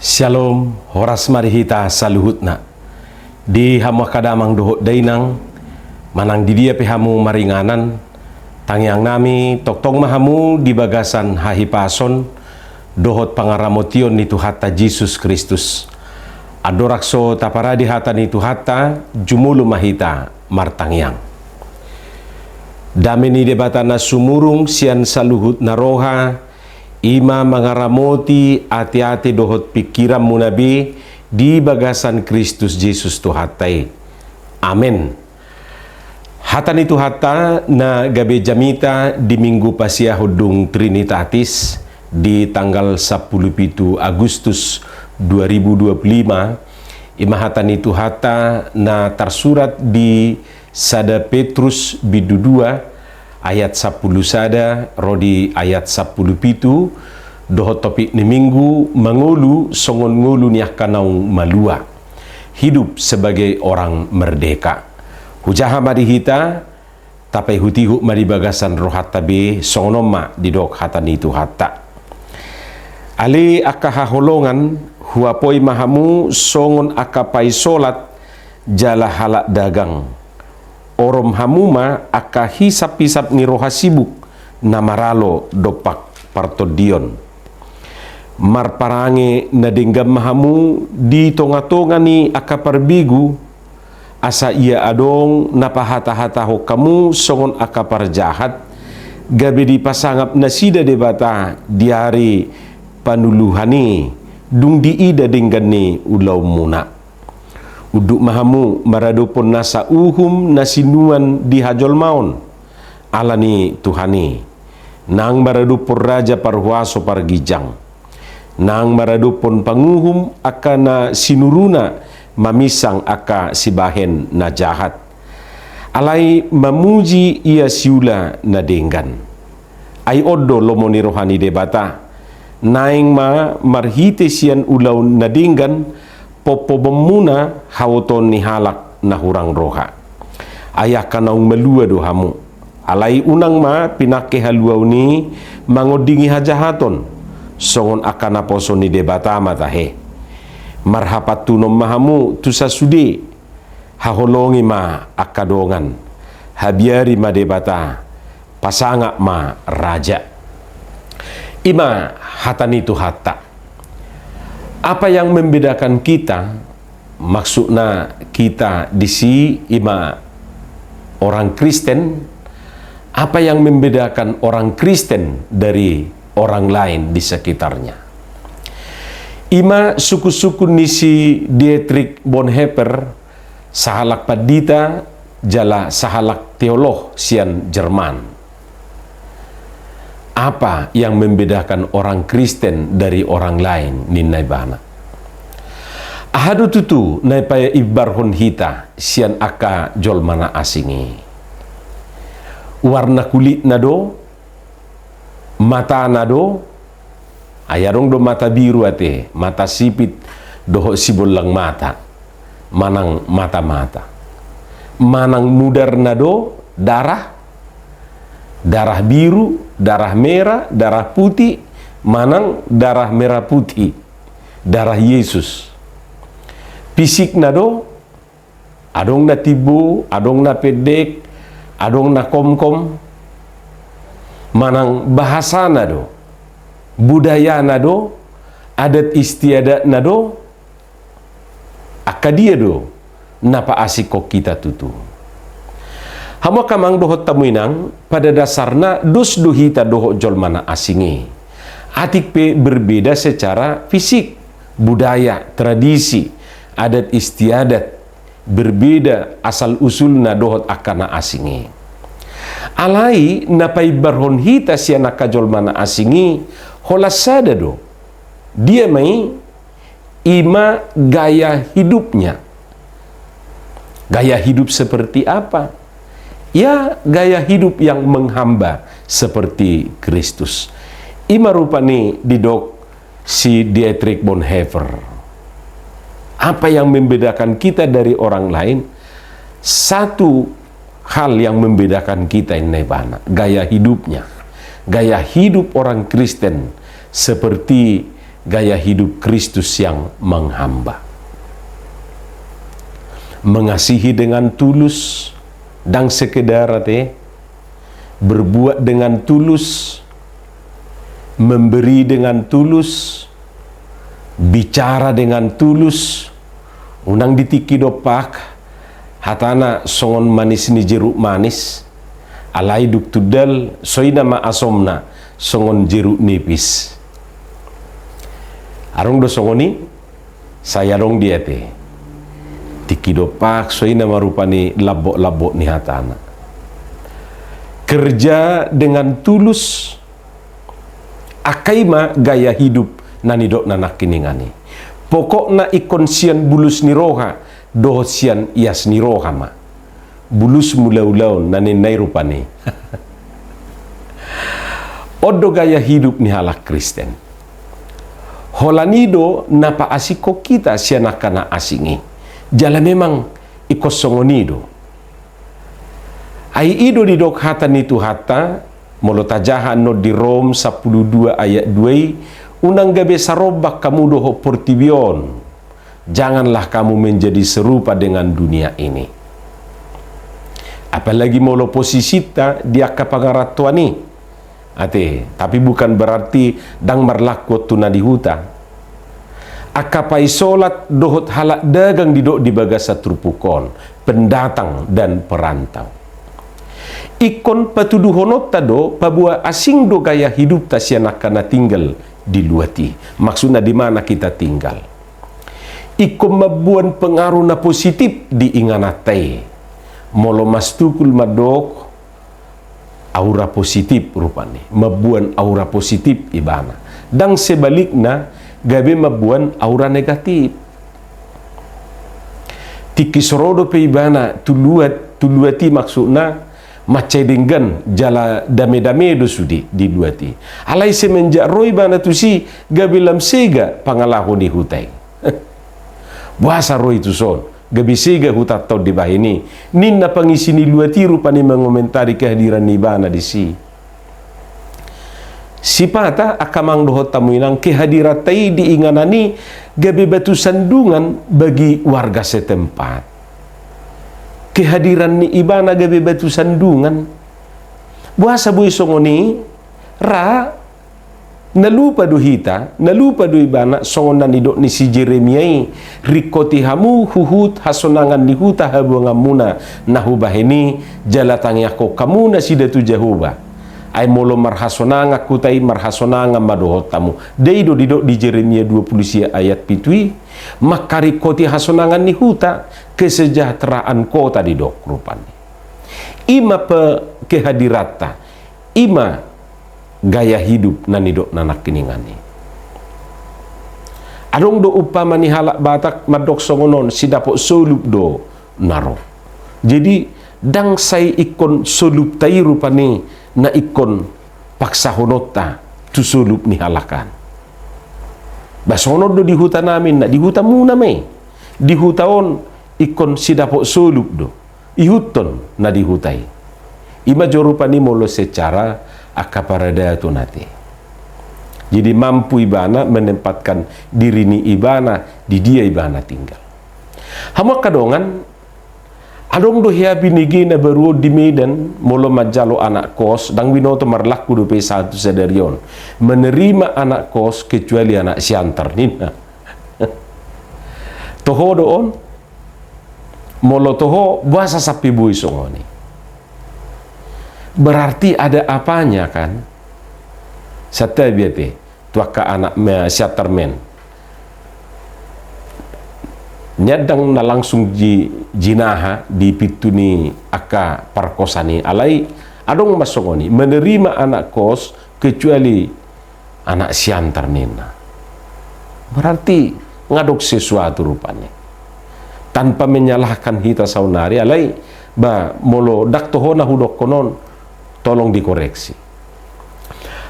Shalom, horas marihita saluhutna. Di hamu kadamang dohot dainang, manang di dia pihamu maringanan, tangyang nami toktong mahamu di bagasan hahipason, dohot pangaramotion ni Tuhata Jesus Kristus. Adorakso tapara di hata ni Tuhata, jumulu mahita martangyang. Dami ni debatana sumurung sian saluhut naroha, ima mangaramoti ati-ati dohot pikiran munabi di bagasan Kristus Jesus Tuhatai. Amin. Hata ni Tuhata na gabe jamita di minggu pasia hudung Trinitatis di tanggal 17 Agustus 2025. Ima hata ni Tuhata na tersurat di Sada Petrus bidu 2 ayat 10 sada rodi ayat 10 pitu dohot topik ni minggu mengulu songon ngulu niah kanau malua hidup sebagai orang merdeka. Hujaha marihita tapai hutihu mari bagasan rohat tabe songonoma di dok hata ni Tuhata. Ali akaha holongan huapoi mahamu songon akapai solat jala halak dagang. Orom hamuma aka hisap-hisap ni roha sibuk namaralo dopak partodion. Marparange na denggam mahamu di tonga-tonga ni aka parbigu asa ia adong napahata-hata ho kamu songon aka parjahat gabe di pasangap nasida debata diari panuluhani dung diida denggan ni ulau muna. Uduk mahamu maradopon nasa uhum nasinuan di hajol maun alani Tuhani nang maradopon raja parhuaso pargijang nang maradopon panguhum akana sinuruna mamisang aka sibahen na jahat alai mamuji ia siula na denggan ai oddo lomoni rohani debata naing ma marhite sian ulau na denggan popo bemuna hawoton ni halak na hurang roha ayah kanaung melua dohamu alai unang ma pinake haluau ni mangodingi hajahaton songon akana poso ni debata matahe marhapat tunom mahamu tusa sude haholongi ma akadongan habiari ma debata pasangak ma raja ima hatani Tuhata. Apa yang membedakan kita, maksudnya kita di si ima orang Kristen, apa yang membedakan orang Kristen dari orang lain di sekitarnya? Ima suku-suku nisi Dietrich Bonhoeffer, sahalak padita, jala sahalak teolog sian Jerman. Apa yang membedakan orang Kristen dari orang lain ninai bana? Ahadu tutu nai paya ibarhon hita sian aka jolmana asingi. Warna kulit nado, mata nado, ayarong do mata biru ate, mata sipit doho sibolang mata, manang mata-mata. Manang mudar nado, darah biru, darah merah, darah putih, manang darah merah putih, darah Yesus. Fisik nado, adong na tibu, adong na pedek, adong na komkom, manang bahasa nado, budaya nado, adat istiadat nado, akadia do, napa asiko kita tutu. Hama kamang dohot tamuinang pada dasarnya dos dohita dohot jolmana asingi. Atik pe berbeda secara fisik, budaya, tradisi, adat istiadat, berbeda asal usulna dohot akana asingi. Alai napai barhon hita siana kajolmana asingi holasada do. Dia mai ima gaya hidupnya. Gaya hidup seperti apa? Ya, gaya hidup yang menghamba seperti Kristus. Ima rupani didok si Dietrich Bonhoeffer. Apa yang membedakan kita dari orang lain? Satu hal yang membedakan kita ini bana, gaya hidupnya. Gaya hidup orang Kristen seperti gaya hidup Kristus yang menghamba. Mengasihi dengan tulus dan sekedar berbuat dengan tulus, memberi dengan tulus, bicara dengan tulus, unang ditiki dopak, hatana songon manis ni jeruk manis, alai duk tudal, soina ma asomna, songon jeruk nipis. Arong do songoni, saya rong dia tiki dopak, soina marupani labok-labok ni hatana. Kerja dengan tulus, akaima gaya hidup nanidok nanak kiningani. Pokokna ikon sian bulus ni roha, doh sian ias ni roha ma. Bulus mula-ulaun naninay rupani. Odo gaya hidup ni halak Kristen. Holanido napa asiko kita sianakana asingi. Jala memang ikosongonido. Ai ido di dok hata nitu hata molotajahan no di Rom 12 ayat 2 unang gabe sarobak kamu doho portibion, janganlah kamu menjadi serupa dengan dunia ini. Apalagi molo posisita dia kapangaratuani tapi bukan berarti dang marlaku tuna di huta akapai solat dohot halak dagang di dok di bagasa trupukon pendatang dan perantau. Ikon patuduhonot tado pabua asing do gaya hidup tasianakana tinggal di luati. Maksudnya di mana kita tinggal. Ikon mabuan pengaruh na positif di inganatai. Molo mastukul madok aura positif rupanya. Mabuan aura positif ibana. Dan sebaliknya gabe mabuan aura negatif. Tikisrodo pe ibana tuluati maksudnya macai dengan jala dame-dame do sudi di duati. Alai semenjak roi bana tu si gabilam sega pangalahu di hutai. Buasa roi tu son. Gabi sega hutat tau di bahini. Ninna pangisi ni luati rupani mengomentari kehadiran ni bana di si. Sipata akamang dohot tamuinang kehadiratai di inganani gabi batu sandungan bagi warga setempat. Kehadiran ni ibana gabe batu sandungan buasa bui songoni ra nalupa do hita nalupa do ibana songonan idok ni si Jeremiai rikoti hamu huhut hasonangan ni huta habuangamuna nahubahini jalatang yako kamuna sidatu Jehovah ay molo marhasonanga kutai marhasonanga madohot tamu deido didok di Jeremia 20 ayat pitui makari koti hasonangan ni huta kesejahteraan kota didok rupanya ima pe kehadirata ima gaya hidup nanidok nanak kiningani adong do upama ni halak batak madok songonon sidapok solup do naro jadi dang sai ikon solup tai rupani na ikon paksa honota tu solup ni halakan basonod do di huta namin na di huta muna me di hutaon ikon sidapok solup do ihuton na di hutai ima jorupani molo secara akaparada tu nati jadi mampu ibana menempatkan diri ni ibana di dia ibana tinggal hamak kadongan adong do hiapi nigi na baru di Medan molo majalo anak kos dang winoto marlaku do pe satu sedarion menerima anak kos kecuali anak siantar nina toho doon molo toho buasa sapi bui songoni berarti ada apanya kan sate biate tuaka anak siantar men nyadang na langsung jinaha di pituni aka parkosani alai adong masongoni menerima anak kos kecuali anak siantar nina berarti ngadok sesuatu rupanya tanpa menyalahkan hita saunari alai ba molo dak tohona hudok konon tolong dikoreksi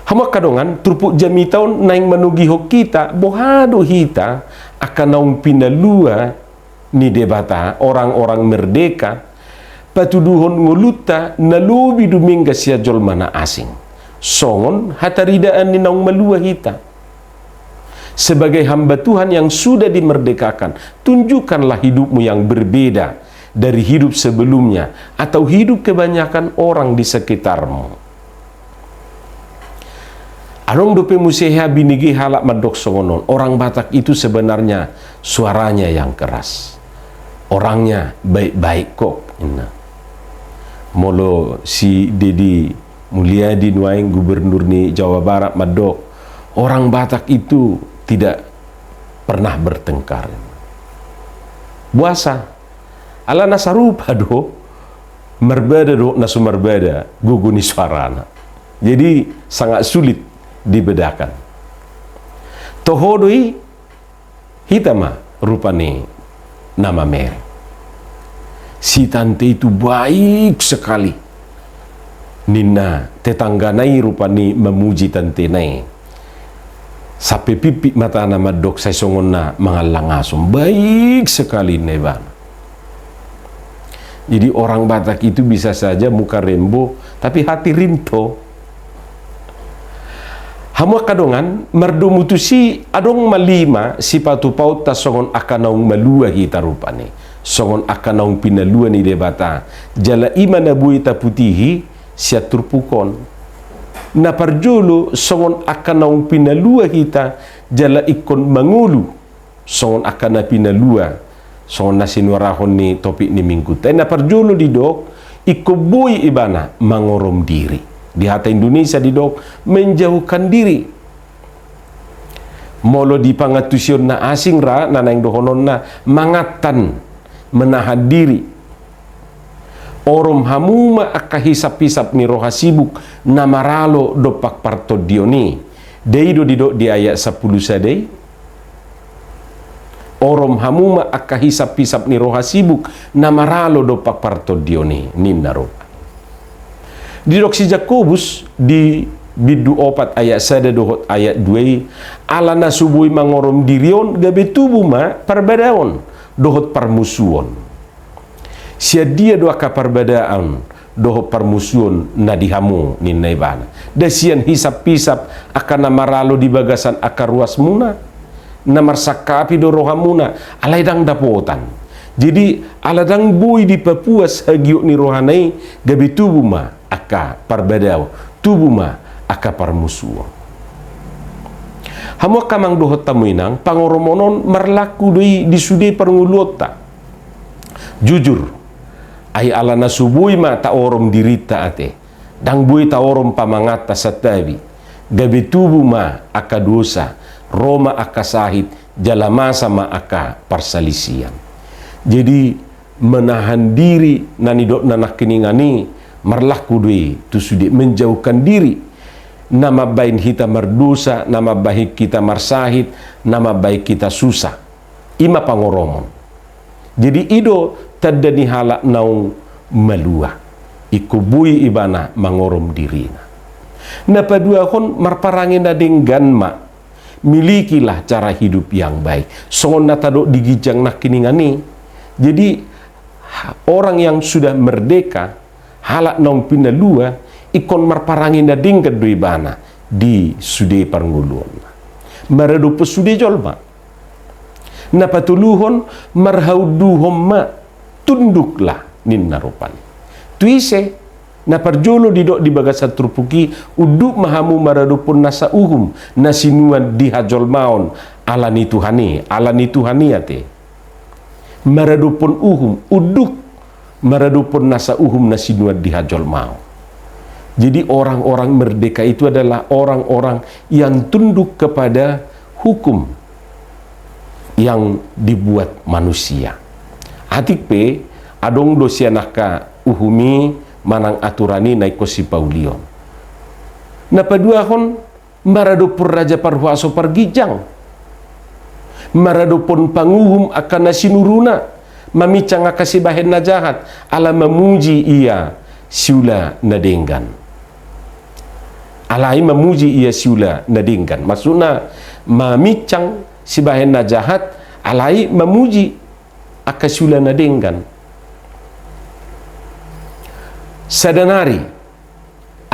hamak kadongan trupuk jami taun naing manugiho kita bohado hita akan naung pinalua ni debata orang-orang merdeka patuduhon nguluta nalubi dumingga sia jolmana asing songon hataridaan ni naung malua hita Sebagai hamba Tuhan yang sudah dimerdekakan, tunjukkanlah hidupmu yang berbeda dari hidup sebelumnya atau hidup kebanyakan orang di sekitarmu. Anong dope museha binigi halak madok songonon. Orang Batak itu sebenarnya suaranya yang keras. Orangnya baik-baik kok. Molo si Dedi Mulyadi Nuaing gubernur ni Jawa Barat madok. Orang Batak itu tidak pernah bertengkar. Buasa. Ala nasarupa do. Merbeda do nasu merbeda. Guguni suarana. Jadi sangat sulit dibedakan. Tohodoi hitama rupane nama Mary. Si tante itu baik sekali. Nina tetangga nai rupani memuji tante nai. Sampai pipi mata nama dok saya songona mangalangasum. Baik sekali neban. Jadi orang Batak itu bisa saja muka rembo tapi hati rinto. Hamu kadongan merdu mutusi adong malima si patu paut ta songon akanaung malua hita rupane songon akanaung pinalua ni debata jala ima na buita putihi sia turpukon na parjolo songon akanaung pinalua hita jala ikon mangulu songon akana pinalua songon nasinuarahon ni topik ni minggu na parjolo di dok iko boy ibana mangorom diri. Di hati Indonesia di dok menjauhkan diri. Molo di pangatusion na asing ra nanang dohonon na mangatan menahan diri. Orom hamuma akahisap-hisap ni roha sibuk namaralo dopak parto dioni. Deido di dok di ayat 10 sadei. Orom hamuma akahisap-hisap ni roha sibuk namaralo dopak parto dioni ninaro. Di dok si Jakobus di bidu 4 ayat 1 dohot ayat 2 ala nasubui mangorom dirion gabe tubuh ma perbedaan dohot permusuhan. Sia dia doa ka perbedaan dohot permusuhan nadihamu ninai bana. Dasian hisap-hisap akan namaralo di bagasan akar ruas muna namarsakapi do rohamuna alaidang dapotan. Jadi aladang boy di Papua hagiuk ni rohanai gabe tubuh ma aka perbedaan tubuh ma aka permusuhan. Hamu kamang dohot tamuinang pangoromonon merlaku di sude perngulota. Jujur ai ala nasubui ma ta orom dirita ate dang bui ta orom pamangata satabi gabe tubuh ma aka dosa Roma aka sahid jalama sama aka perselisian. Jadi menahan diri nani dok nanak kiningani merlaku dui tu sudah menjauhkan diri nama baik kita merdosa, nama baik kita mersahid, nama baik kita susah ima pangoromon. Jadi ido tadani halak naung malua ikubui ibana mangorom dirina. Napa dua kon marparangin dengan ma milikilah cara hidup yang baik. Songon natado digijang nak kiningani. Jadi orang yang sudah merdeka halak naung pinalua ikon marparangin na dingkat dui bana di sude parngulun maradu pesude jolma na patuluhon marhauduhom ma tunduklah ninna rupan tuise na parjolo di dok di bagasat trupuki uduk mahamu maradu pun nasa uhum nasinuan di hajol maon alani tuhani ate maradu pun uhum uduk maradu pun nasa uhum nasinuan di hajol maon. Jadi orang-orang merdeka itu adalah orang-orang yang tunduk kepada hukum yang dibuat manusia. Atik pe adong dosianaka uhumi manang aturani naiko si Paulion. Napadua hon marado pun raja parhuaso pargijang. Marado pun panguhum akan nasinuruna mamicang akasibahen na jahat ala memuji ia siula nadenggan. Alai memuji ia siula nadingkan. Maksudnya mamicang si bahen na jahat alai memuji akasiula nadingkan. Sadanari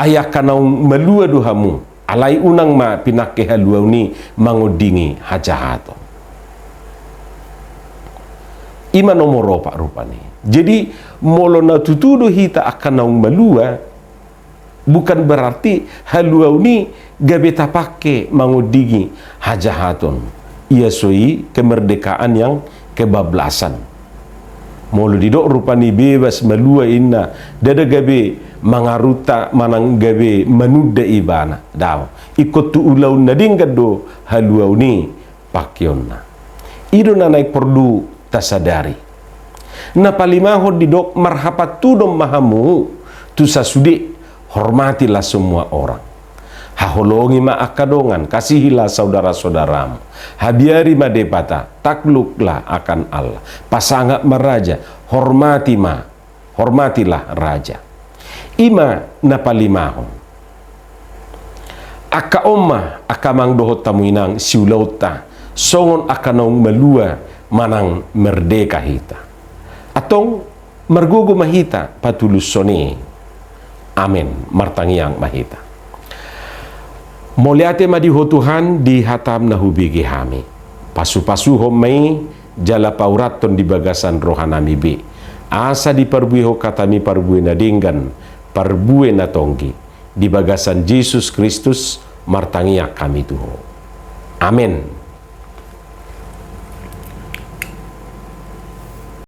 ayah kanaung melua duhamu alai unang ma pinake haluau ni mangodingi hajahato. Ima nomor pak rupani. Jadi molo na tutudo hita akan naung malua, bukan berarti haluau ni gabe tapake mangodingi hajahaton. Ia soi kemerdekaan yang kebablasan. Molo didok rupani bebas malua inna dada gabe mangaruta manang gabe manuda ibana daw ikut tu ulau nadingkat do haluau ni pakionna ido na naik perlu tasadari na palimahod didok marhapat tudom mahamu tu sasudik hormatilah semua orang, haholongi ma akadongan, kasihilah saudara-saudaramu, habiari ma depata, takluklah akan Allah, pasangak meraja, hormatilah raja. Ima napalimahon, aka omma akamang dohot tamuinang siulauta, songon akanong malua manang merdeka hita, atong margugo mahita patulus soni. Amin, martangiang mahita. Moliate madiho Tuhan di hatam na hubigi hami. Pasu-pasu homai jala pauraton di bagasan rohanami be. Asa di parbuiho katami parbui na dinggan, parbui na tonggi. Di bagasan Jesus Kristus martangiak kami tuho. Amin.